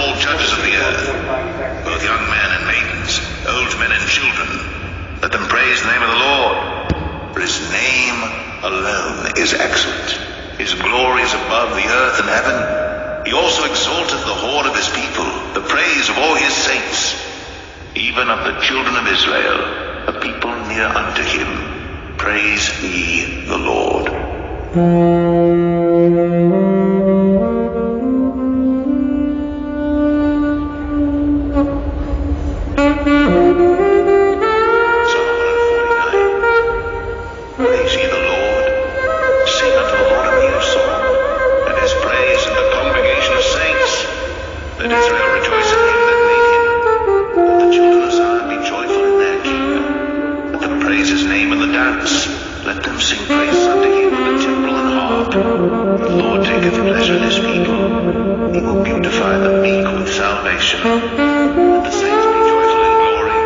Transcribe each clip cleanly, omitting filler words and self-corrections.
all judges of the earth, both young men and maidens, old men and children. Let them praise the name of the Lord, for his name alone is excellent. His glory is above the earth and heaven. He also exalteth the horn of his people, the praise of all his saints, even of the children of Israel, a people near unto him. Praise ye the Lord. Let them sing praises unto him with the timbrel and harp. The Lord taketh pleasure in his people. He will beautify the meek with salvation. Let the saints be joyful in glory.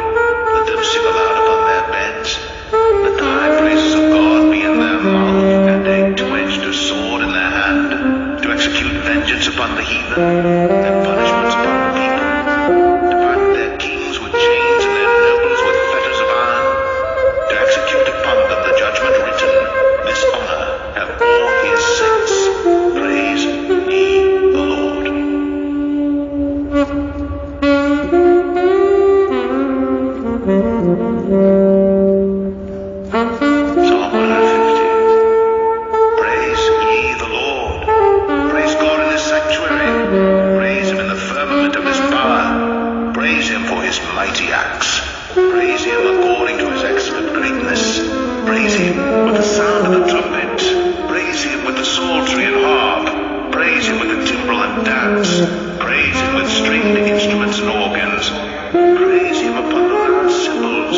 Let them sing aloud upon their beds. Let the high praises of God be in their mouth, and a two-edged sword in their hand, to execute vengeance upon the heathen, and punishments upon the people, to bind their kings with chains and their nobles with fetters of iron, to execute upon them the judgment written. This honor have all his saints. Praise ye the Lord. Psalm 150. Praise ye the Lord. Praise God in his sanctuary. Praise him in the firmament of his power. Praise him for his mighty acts. Praise him according to his excellent greatness. Praise him with the sound of the trumpet. Praise him with the psaltery and harp. Praise him with the timbrel and dance. Praise him with stringed instruments and organs. Praise him upon the loud cymbals.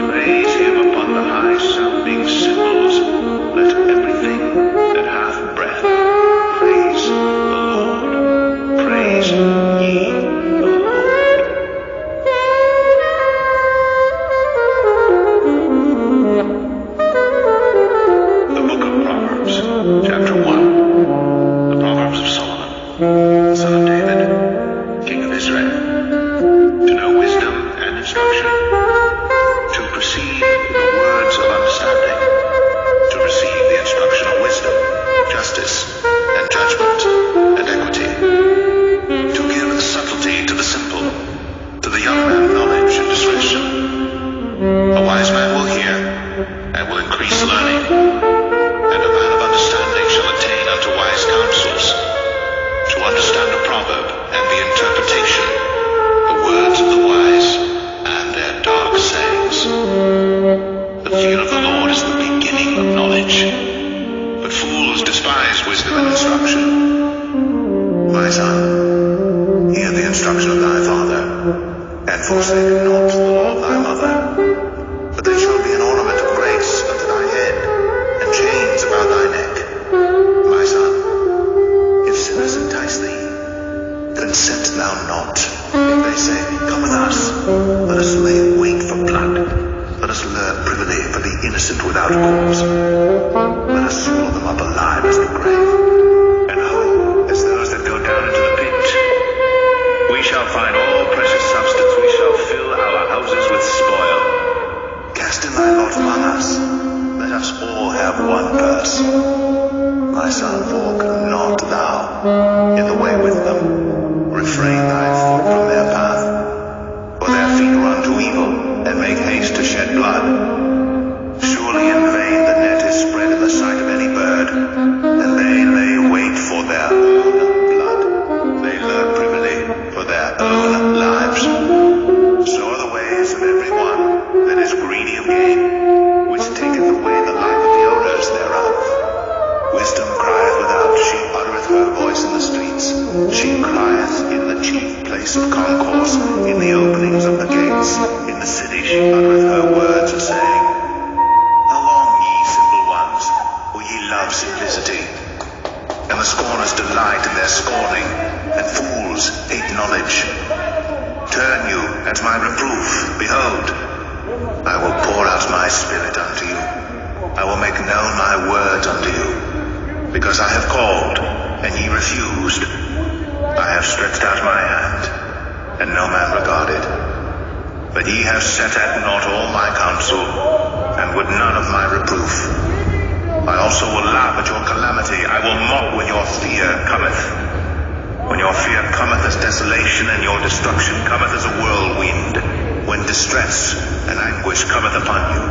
Praise him upon the high sounding cymbals. Let everything that hath breath praise the Lord. Praise ye the Lord. Chapter 1. The Proverbs of Solomon, son of David, king of Israel, to know wisdom and instruction, to perceive the words of understanding, to receive the instruction of wisdom, justice, and judgment, and equity, to give subtlety to the simple, to the young man knowledge and discretion. A wise man will hear, and will increase learning, and a man of understanding shall attain unto wise counsels, to understand a proverb and the interpretation, the words of the wise and their dark sayings. The fear of the Lord is the beginning of knowledge, but fools despise wisdom and instruction. My son, hear the instruction of thy father, and forsake not the law of thy mother, for they shall be an ornament of grace unto thy head, and chains about thy neck. My son, if sinners entice thee, consent thou not. If they say, come with us, let us lay wait for blood. Let us lure privily for the innocent without cause. Let us swallow them up alive as the grave, and whole as those that go down into the pit. We shall find all precious substance. We shall fill our houses with spoil. Cast in thy lot among us. Let us all have one purse. My son, walk not thou in the way with them. Refrain thy foot from their path. For their feet run to evil, and make haste to shed blood. Surely in vain the net is spread in the sight of any bird, and they lay wait for their own blood. They lure privily for their own lives. So are the ways of every one that is greedy of gain, which taketh away the life of the owners thereof. Wisdom crieth without, she uttereth her voice in the streets. She crieth in the chief place of concourse, in the openings of the gates. In the city she uttereth her words, saying, how long, ye simple ones, will ye love simplicity? And the scorners delight in their scorning, and fools hate knowledge. Turn you at my reproof. Behold, I will pour out my spirit unto you. I will make known my words unto you. Because I have called, and ye refused. I have stretched out my hand, and no man regarded. But ye have set at naught all my counsel, and would none of my reproof. I also will laugh at your calamity. I will mock when your fear cometh. When your fear cometh as desolation, and your destruction cometh as a whirlwind, when distress and anguish cometh upon you.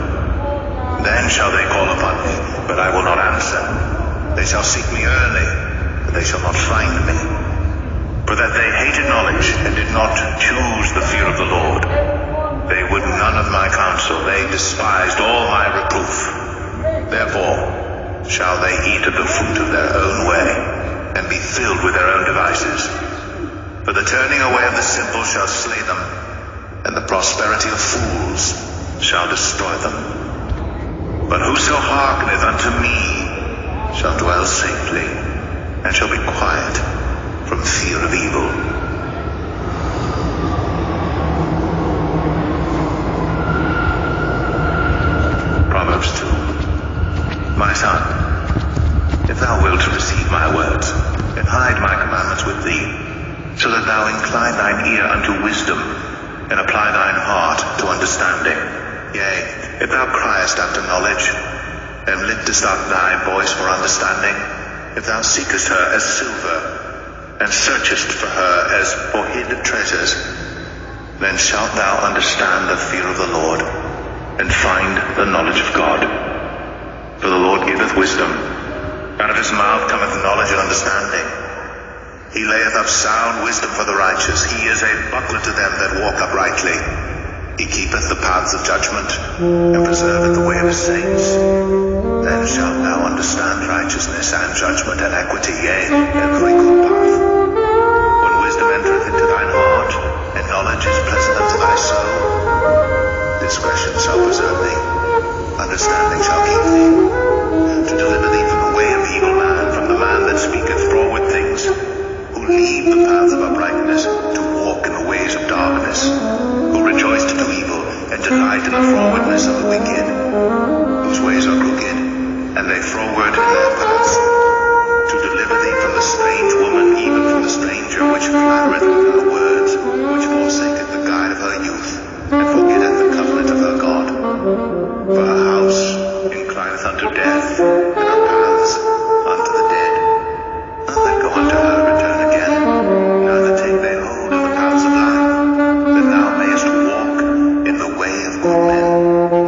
Then shall they call upon me, but I will not answer. They shall seek me early, but they shall not find me. For that they hated knowledge, and did not choose the fear of the Lord. They would none of my counsel, they despised all my reproof. Therefore shall they eat of the fruit of their own way, and be filled with their own devices. For the turning away of the simple shall slay them, and the prosperity of fools shall destroy them. But whoso hearkeneth unto me shall dwell safely, and shall be quiet from fear of evil. Proverbs 2. My son, if thou wilt receive my words, and hide my commandments with thee, so that thou incline thine ear unto wisdom, and apply thine heart to understanding. Yea, if thou criest after knowledge, and liftest up thy voice for understanding, if thou seekest her as silver, and searchest for her as for hid treasures, then shalt thou understand the fear of the Lord, and find the knowledge of God. For the Lord giveth wisdom, out of his mouth cometh knowledge and understanding. He layeth up sound wisdom for the righteous. He is a buckler to them that walk uprightly. He keepeth the paths of judgment, and preserveth the way of his saints. Then shalt thou understand righteousness and judgment and equity, yea, every good path. When wisdom entereth into thine heart, and knowledge is pleasant unto thy soul, discretion shall preserve thee, understanding shall keep thee, to deliver thee from the way of evil man, from the man that speaketh froward things, who leave the paths of uprightness, to walk in the ways of darkness, who rejoice to do evil, and delight in the frowardness of the wicked, whose ways are crooked, and they froward in their paths, to deliver thee from the strange woman, even from the stranger, which flattereth with her words, which forsaketh the guide of her youth, and forgetteth the covenant of her God. For her house inclineth unto death, and her paths unto the dead. None that go unto her return again, neither take they hold of the paths of life, that thou mayest walk in the way of good men,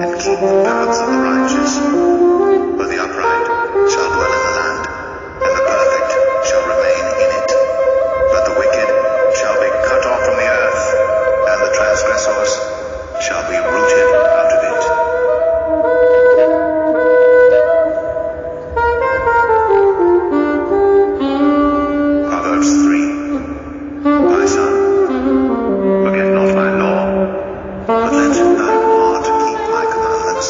and keep the paths of the righteous. For the upright shall dwell in the land, and the perfect shall remain in it. But the wicked shall be cut off from the earth, and the transgressors shall be rooted out of it. Proverbs 3. My son, forget not my law, but let thine heart keep my commandments.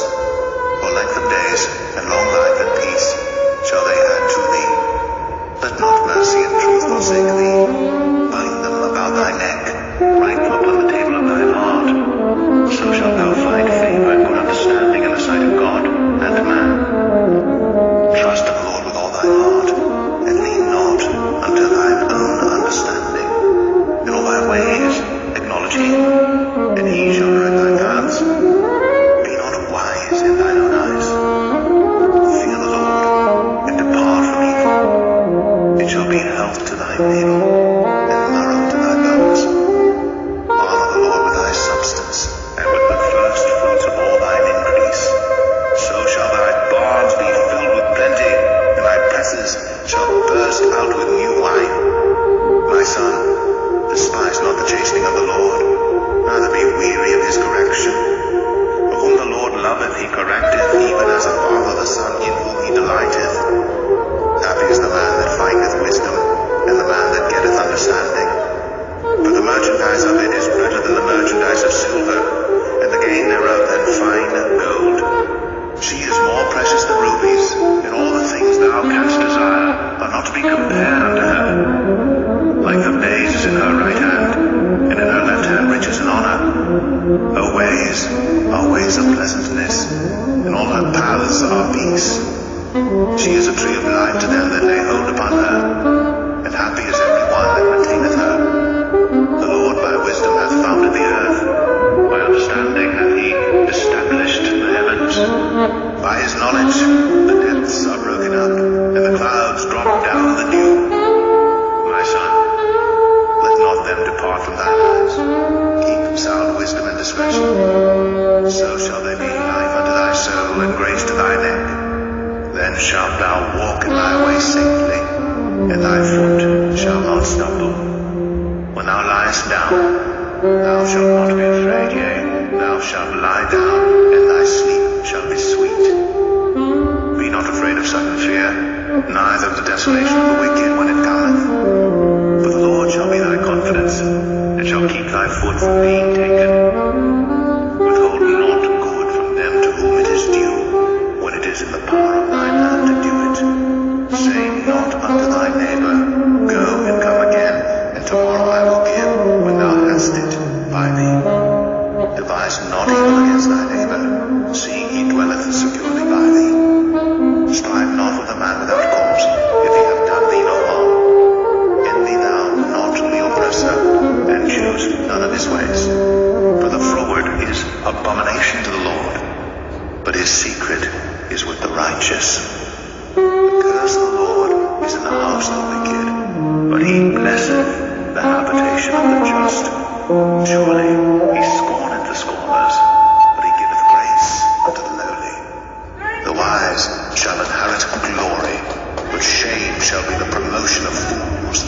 For length of days, and long life, and peace shall they add to thee. Let not mercy and truth forsake thee. Bind them about thy neck, write them upon the table of thine heart. So shalt thou find favor and good understanding in the sight of God and man. Trust in the Lord with all thine heart, and lean not unto thine own understanding. In all thy ways acknowledge him, and he shall direct thy paths. Be not wise in thine own eyes. Fear the Lord, and depart from evil. It shall be health to thy navel, and marrow to thy bones. Honor the Lord with thy substance, and with the first fruits of all thine increase. So shall thy barns be filled with plenty, and thy presses shall burst out with new wine. My son, despise not the chastening of the Lord, neither be weary of his correction. For whom the Lord loveth he correcteth, even as a father the son in whom he delighteth. Happy is the man that findeth wisdom, and the man that getteth understanding. For the merchandise of it is better than the merchandise of silver, and the gain thereof than fine gold. She is more precious than rubies, and all the things thou canst desire are not to be compared unto her. Length of days is in her right hand, and in her left hand riches and honor. Her ways are ways of pleasantness, and all her paths are peace. She is a tree of life to them that lay hold upon her, and happy is every one that retaineth down. Thou shalt not be afraid, yea, thou shalt lie down, and thy sleep shall be sweet. Be not afraid of sudden fear, neither of the desolation of the wicked when it cometh. For the Lord shall be thy confidence, and shall keep thy foot from being taken. Withhold not good from them to whom it is due, when it is in the power of thine hand to do it. Say not unto thy neighbor, Go and come again, and tomorrow I will give, when thou hast it by thee. Devise not evil against thy neighbor, seeing he dwelleth securely by thee. Strive not with a man without cause, if he have done thee no harm. Envy thou not the oppressor, and choose none of his ways. For the froward is abomination to the Lord, but his secret is with the righteous. The curse of the Lord is in the house of the wicked, but he blesseth the habitation of the just. Surely he scorneth the scorners, but he giveth grace unto the lowly. The wise shall inherit glory, but shame shall be the promotion of fools.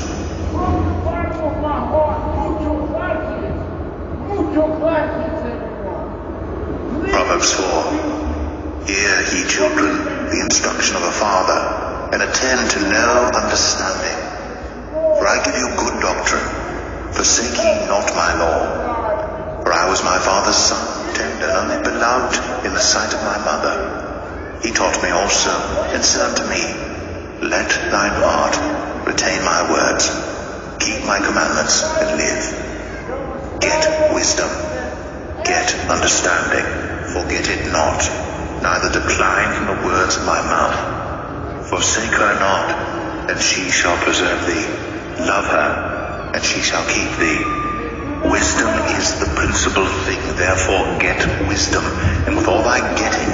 Proverbs 4. Hear, ye children, the instruction of a father, and attend to no understanding. For I give you good doctrine. Forsake ye not my law. For I was my father's son, tender and only beloved in the sight of my mother. He taught me also, and said unto me, Let thine heart retain my words. Keep my commandments, and live. Get wisdom. Get understanding. Forget it not, neither decline from the words of my mouth. Forsake her not, and she shall preserve thee. Love her, and she shall keep thee. Wisdom is the principal thing, therefore get wisdom, and with all thy getting,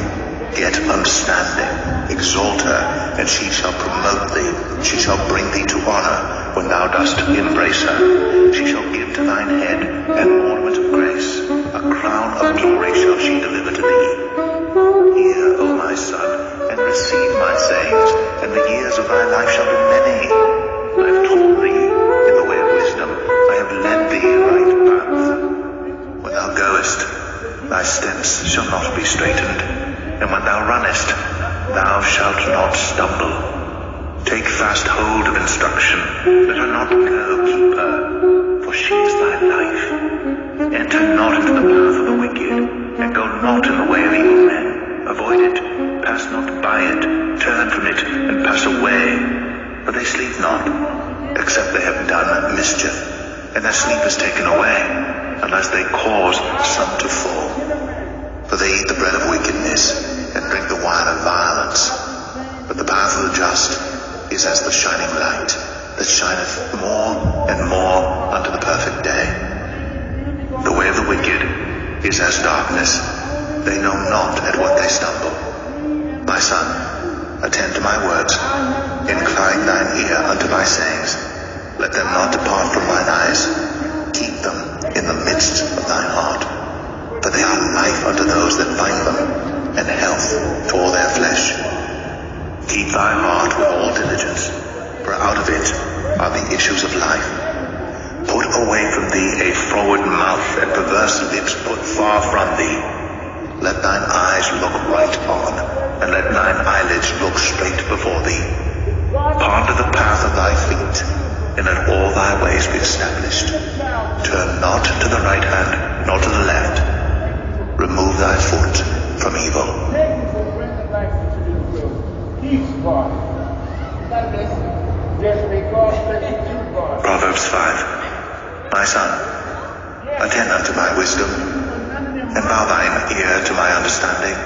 get understanding. Exalt her, and she shall promote thee. She shall bring thee to honor when thou dost embrace her. She shall give to thine head an ornament of grace. A crown of glory shall she deliver to thee. Hear, O my son, and receive my sayings, and the years of thy life shall be many. I have taught thee in the way of wisdom. I have led thee in right paths. When thou goest, thy steps shall not be straitened, and when thou runnest, thou shalt not stumble. Take fast hold of instruction, let her not go, keep her, for she is thy life. Enter not into the path of the wicked, and go not in the way of evil men. Avoid it, pass not by it, turn from it, and pass away. For they sleep not, except they have done mischief, and their sleep is taken away, unless they cause some to fall. For they eat the bread of wickedness, and drink the wine of violence. But the path of the just is as the shining light, that shineth more and more unto the perfect day. The way of the wicked is as darkness, they know not at what they stumble. My son, attend to my words, incline thine ear unto my sayings. Let them not depart from thine eyes. Keep them in the midst of thine heart. For they are life unto those that find them, and health to all their flesh. Keep thy heart with all diligence, for out of it are the issues of life. Put away from thee a froward mouth, and perverse lips put far from thee. Let thine eyes look right on, and let thine eyelids look straight before thee. Ponder the path of thy feet, and let all thy ways be established. Turn not to the right hand, nor to the left. Remove thy foot from evil. Proverbs 5. My son, attend unto my wisdom, and bow thine ear to my understanding,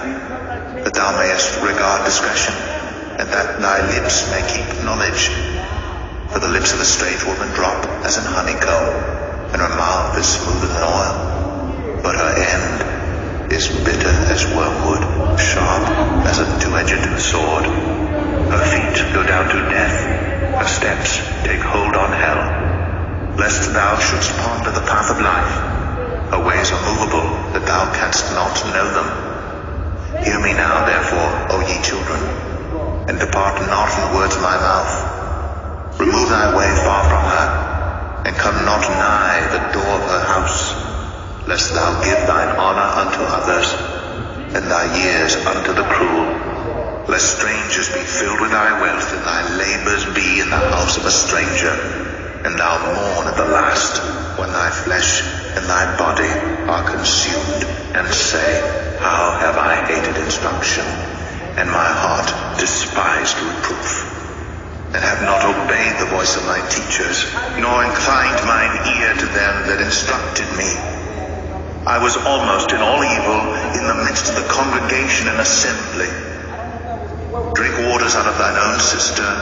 that thou mayest regard discretion, and that thy lips may keep knowledge. For the lips of a strange woman drop as an honeycomb, and her mouth is smoother than oil. But her end is bitter as wormwood, sharp as a two-edged sword. Her feet go down to death, her steps take hold on hell. Lest thou shouldst ponder the path of life, her ways are movable, that thou canst not know them. Hear me now, therefore, O ye children, and depart not from the words of my mouth. Remove thy way far from her, and come not nigh nigh the door of her house, lest thou give thine honor unto others, and thy years unto the cruel, lest strangers be filled with thy wealth, and thy labors be in the house of a stranger, and thou mourn at the last, when thy flesh and thy body are consumed, and say, How have I hated instruction, and my heart despised reproof, and have not obeyed the voice of my teachers, nor inclined mine ear to them that instructed me. I was almost in all evil in the midst of the congregation and assembly. Drink waters out of thine own cistern,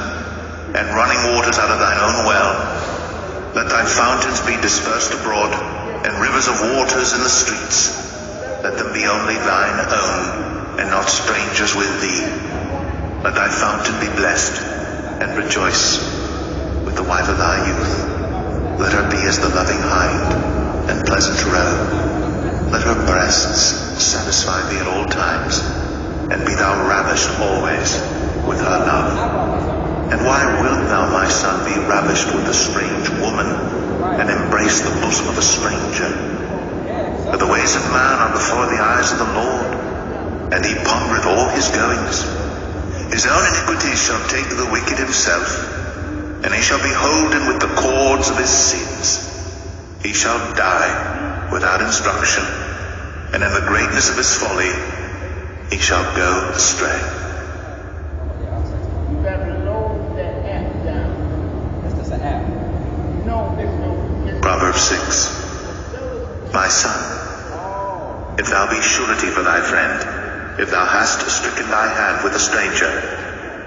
and running waters out of thine own well. Let thy fountains be dispersed abroad, and rivers of waters in the streets. Let them be only thine own, and not strangers with thee. Let thy fountain be blessed, and rejoice with the wife of thy youth. Let her be as the loving hind, and pleasant roe. Let her breasts satisfy thee at all times, and be thou ravished always with her love. And why wilt thou, my son, be ravished with a strange woman, and embrace the bosom of a stranger? For the ways of man are before the eyes of the Lord, and he pondereth all his goings. His own iniquities shall take the wicked himself, and he shall be holden with the cords of his sins. He shall die without instruction, and in the greatness of his folly he shall go astray. You better load that app down. That's just an app. No, there's no. Proverbs 6. My son, if thou be surety for thy friend, if thou hast stricken thy hand with a stranger,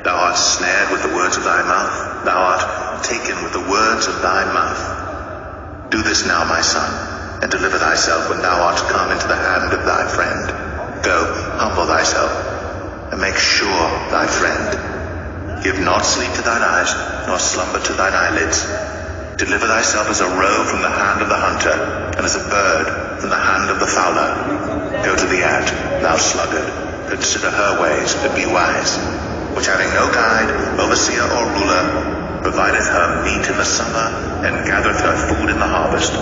thou art snared with the words of thy mouth, thou art taken with the words of thy mouth. Do this now, my son, and deliver thyself when thou art come into the hand of thy friend. Go, humble thyself, and make sure thy friend. Give not sleep to thine eyes, nor slumber to thine eyelids. Deliver thyself as a roe from the hand of the hunter, and as a bird from the hand of the fowler. Go to the ant, thou sluggard, consider her ways, and be wise, which having no guide, overseer, or ruler, provideth her meat in the summer, and gathereth her food in the harvest.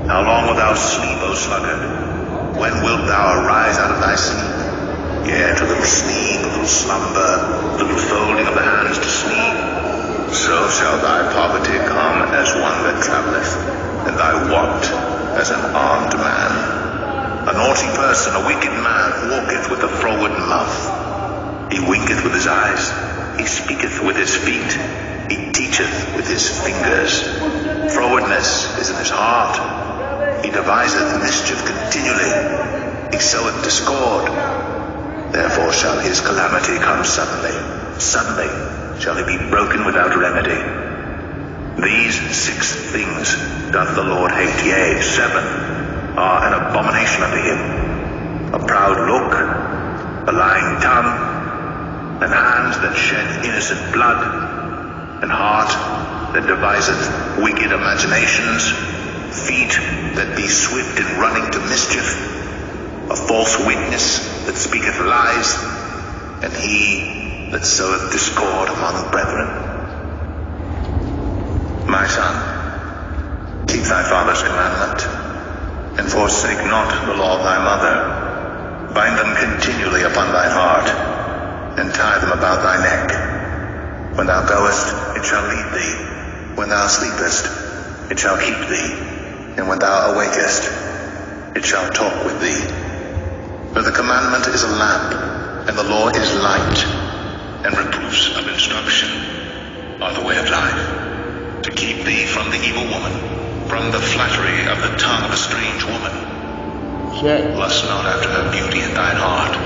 How long wilt thou sleep, O sluggard? When wilt thou arise out of thy sleep? Yea, to little sleep, a little slumber, little folding of the hands to sleep. So shall thy poverty come as one that travelleth, and thy want as an armed man. A naughty person, a wicked man, walketh with a froward mouth. He winketh with his eyes, he speaketh with his feet, he teacheth with his fingers. Frowardness is in his heart. He deviseth mischief continually. He soweth discord. Therefore shall his calamity come suddenly. Suddenly shall he be broken without remedy. These 6 things doth the Lord hate, yea, 7 are an abomination unto him: a proud look, a lying tongue, and hands that shed innocent blood, and heart that deviseth wicked imaginations, feet that be swift in running to mischief, a false witness that speaketh lies, and he that soweth discord among brethren. My son, keep thy father's commandment, and forsake not the law of thy mother. Bind them continually upon thine heart, and tie them about thy neck. When thou goest, it shall lead thee. When thou sleepest, it shall keep thee. And when thou awakest, it shall talk with thee. For the commandment is a lamp, and the law is light, and reproofs of instruction are the way of life, to keep thee from the evil woman, from the flattery of the tongue of a strange woman. Check. Lust not after her beauty in thine heart,